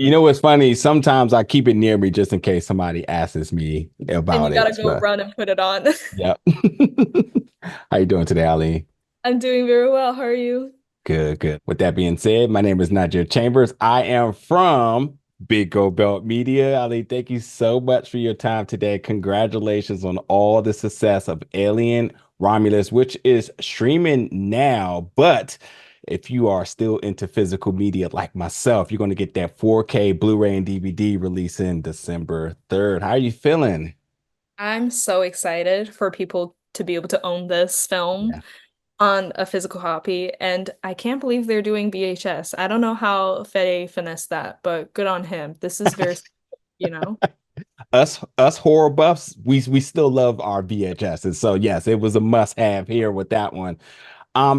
You know what's funny? Sometimes I keep it near me just in case somebody asks me And you about gotta it. go But run and put it on. yep. How you doing today, Ali? I'm doing very well. How are you? Good, good. With that being said, my name is Najir Chambers. I am from Big Go Belt Media. Ali, thank you so much for your time today. Congratulations on all the success of Alien Romulus, which is streaming now. But if you are still into physical media like myself, you're going to get that 4K Blu-ray and DVD releasing December 3rd. How are you feeling? I'm so excited for people to be able to own this film Yeah. on a physical copy, and I can't believe they're doing VHS. I don't know how Fede finessed that, but good on him. This is very, you know. Us horror buffs, we still love our VHS. And so yes, it was a must-have here with that one.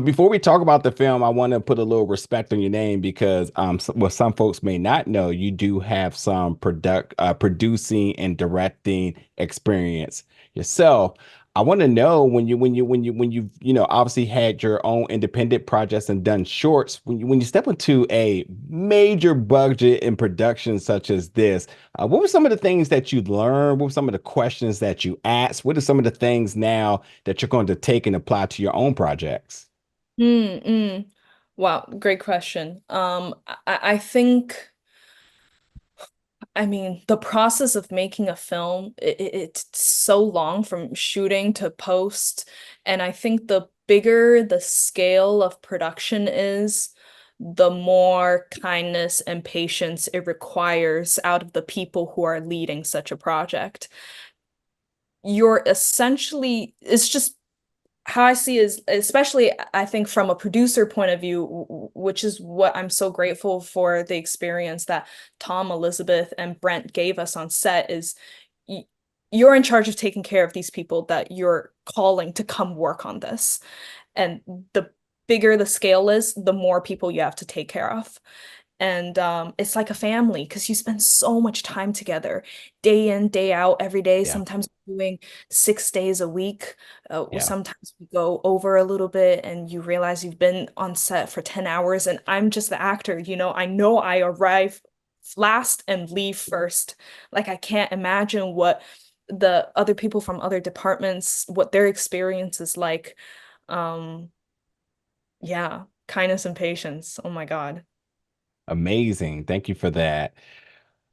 Before we talk about the film, I want to put a little respect on your name because what some folks may not know, you do have some producing and directing experience yourself. I want to know when you obviously had your own independent projects and done shorts, when you step into a major budget in production such as this, what were some of the things that you learned? What were some of the questions that you asked? What are some of the things now that you're going to take and apply to your own projects? Mm, mm. Wow, great question. I think, I mean, the process of making a film, it's so long from shooting to post. And I think the bigger the scale of production is, the more kindness and patience it requires out of the people who are leading such a project. You're essentially, it's just how I see is, especially I think from a producer point of view, which is what I'm so grateful for the experience that Tom, Elizabeth, and Brent gave us on set is you're in charge of taking care of these people that you're calling to come work on this. And the bigger the scale is, the more people you have to take care of. And it's like a family because you spend so much time together, day in, day out, every day. Yeah, Sometimes doing 6 days a week. yeah. Sometimes we go over a little bit and you realize you've been on set for 10 hours and I'm just the actor, I know I arrive last and leave first. Like I can't imagine what the other people from other departments, what their experience is like. Um, yeah, kindness and patience. Oh my God. Amazing. Thank you for that.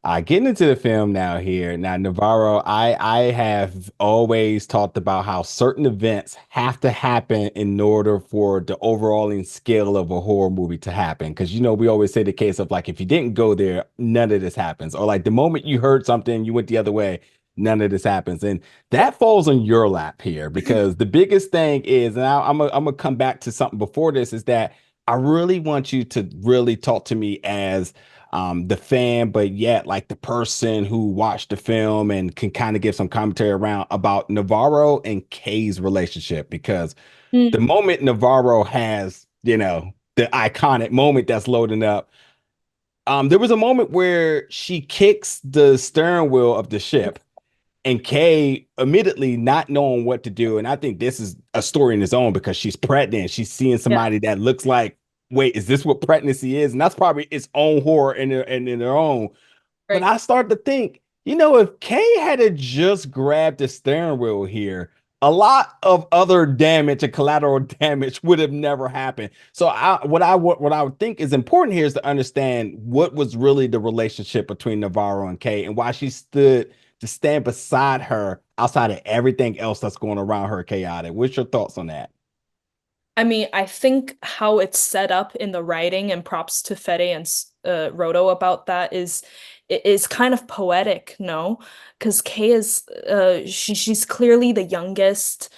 Getting into the film now here. Now, Navarro, I have always talked about how certain events have to happen in order for the overall scale of a horror movie to happen. Because we always say the case of like if you didn't go there, none of this happens. Or like the moment you heard something, you went the other way, none of this happens. And that falls on your lap here because the biggest thing is, and I'm gonna come back to something before this, is that I really want you to really talk to me as the fan, but yet like the person who watched the film and can kind of give some commentary around about Navarro and Kay's relationship. Because the Mm. moment Navarro has, the iconic moment that's loading up, there was a moment where she kicks the steering wheel of the ship and Kay immediately not knowing what to do. And I think this is a story in its own because she's pregnant. She's seeing Yeah. somebody that looks like, wait, is this what pregnancy is? And that's probably its own horror in their own. But Right. I started to think, if Kay had to just grabbed the steering wheel here, a lot of other damage and collateral damage would have never happened. So what I would think is important here is to understand what was really the relationship between Navarro and Kay and why she stood to stand beside her outside of everything else that's going around her chaotic. What's your thoughts on that? I mean, I think how it's set up in the writing, and props to Fede and Rodo about that, is kind of poetic, no? Because Kay is she's clearly the youngest,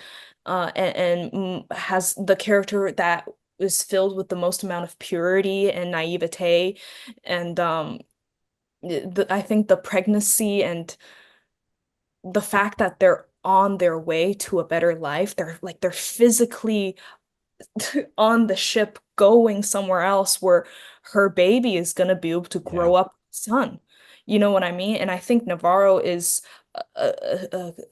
and has the character that is filled with the most amount of purity and naivete, and I think the pregnancy and the fact that they're on their way to a better life, they're physically on the ship going somewhere else where her baby is going to be able to Yeah. grow up son. You know what I mean? And I think Navarro is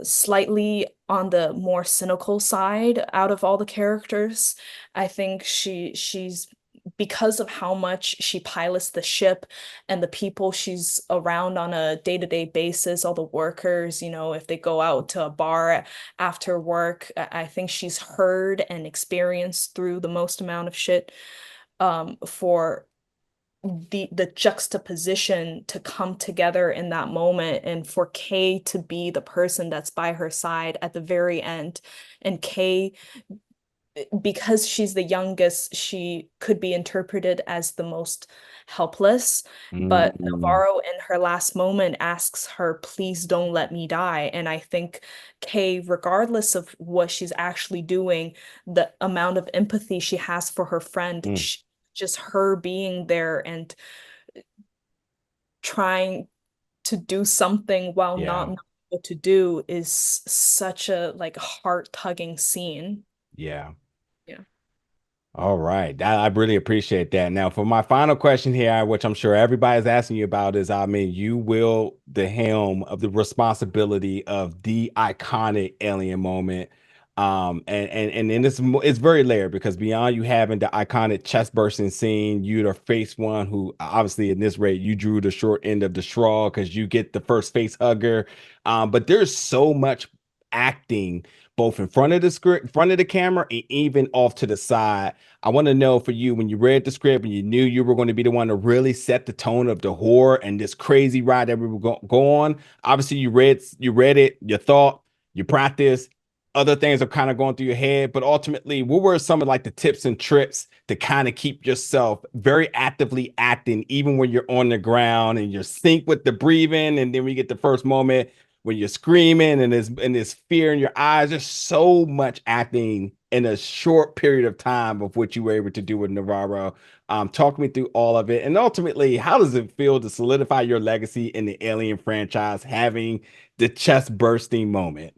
slightly on the more cynical side out of all the characters. I think she's because of how much she pilots the ship and the people she's around on a day-to-day basis, all the workers, if they go out to a bar after work, I think she's heard and experienced through the most amount of shit, for the juxtaposition to come together in that moment, and for Kay to be the person that's by her side at the very end. And Kay, because she's the youngest, she could be interpreted as the most helpless. But Mm, Navarro, in her last moment, asks her, please don't let me die. And I think Kay, regardless of what she's actually doing, the amount of empathy she has for her friend, mm, just her being there and trying to do something while not yeah. knowing what to do is such a like heart-tugging scene. Yeah. Yeah. All right. I really appreciate that. Now, for my final question here, which I'm sure everybody's asking you about, is I mean, you will the helm of the responsibility of the iconic alien moment. And it's very layered because beyond you having the iconic chest bursting scene, you're the face one who obviously in this rate you drew the short end of the straw because you get the first face hugger. But there's so much acting both in front of the script, front of the camera, and even off to the side. I want to know for you when you read the script and you knew you were going to be the one to really set the tone of the horror and this crazy ride that we were go on. Obviously, you read it, you thought, you practiced. Other things are kind of going through your head, but ultimately, what were some of like the tips and tricks to kind of keep yourself very actively acting, even when you're on the ground and you're sync with the breathing, and then we get the first moment when you're screaming and there's fear in your eyes. There's so much acting in a short period of time of what you were able to do with Navarro. Talk me through all of it. And ultimately, how does it feel to solidify your legacy in the Alien franchise, having the chest bursting moment?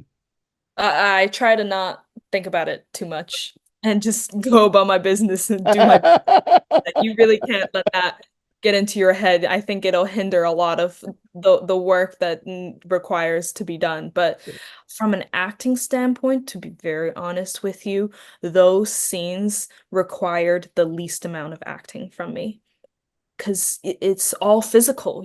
I try to not think about it too much and just go about my business and do my. You really can't let that get into your head. I think it'll hinder a lot of the work that requires to be done. But from an acting standpoint, to be very honest with you, those scenes required the least amount of acting from me. Because it's all physical,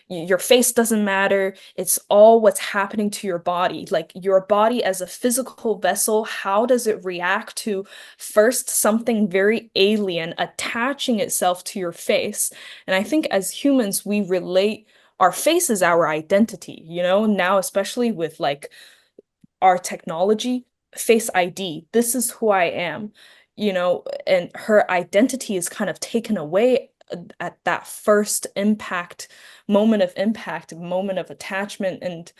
your face doesn't matter. It's all what's happening to your body, like your body as a physical vessel. How does it react to first something very alien attaching itself to your face? And I think as humans, we relate our face as our identity, now, especially with like our technology, Face ID, this is who I am, and her identity is kind of taken away at that first impact, moment of attachment. And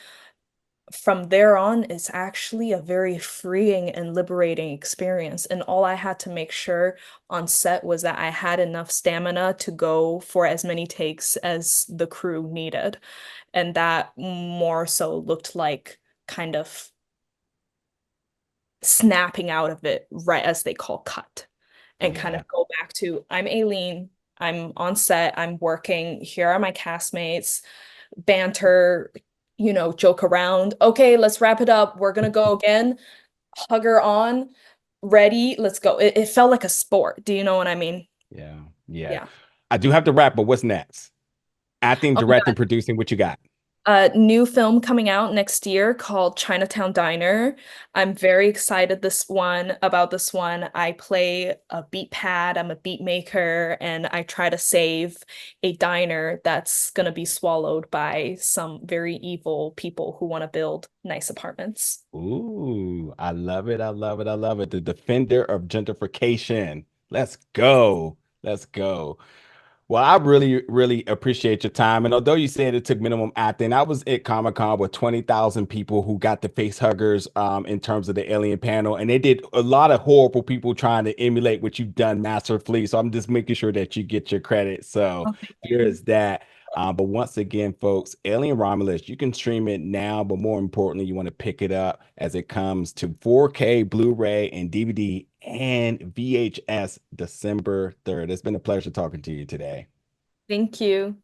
from there on, it's actually a very freeing and liberating experience. And all I had to make sure on set was that I had enough stamina to go for as many takes as the crew needed. And that more so looked like kind of snapping out of it right as they call cut, and kind Yeah. of go back to, I'm Aileen, I'm on set, I'm working, here are my castmates, banter, joke around. Okay, let's wrap it up. We're gonna go again. Hug her on. Ready, let's go. It felt like a sport. Do you know what I mean? Yeah. Yeah. Yeah. I do have to wrap, but what's next? Acting, Oh my directing, producing, what you got? A new film coming out next year called Chinatown Diner. I'm very excited about this one. I play a beat pad, I'm a beat maker, and I try to save a diner that's gonna be swallowed by some very evil people who want to build nice apartments. Ooh, I love it. I love it. I love it. The defender of gentrification. Let's go. Let's go. Well, I really, really appreciate your time. And although you said it took minimum acting, I was at Comic Con with 20,000 people who got the face huggers in terms of the alien panel. And they did a lot of horrible people trying to emulate what you've done masterfully. So I'm just making sure that you get your credit. So Oh, thank there you. is that. But once again, folks, Alien Romulus, you can stream it now, but more importantly, you want to pick it up as it comes to 4K, Blu-ray, and DVD and VHS December 3rd. It's been a pleasure talking to you today. Thank you.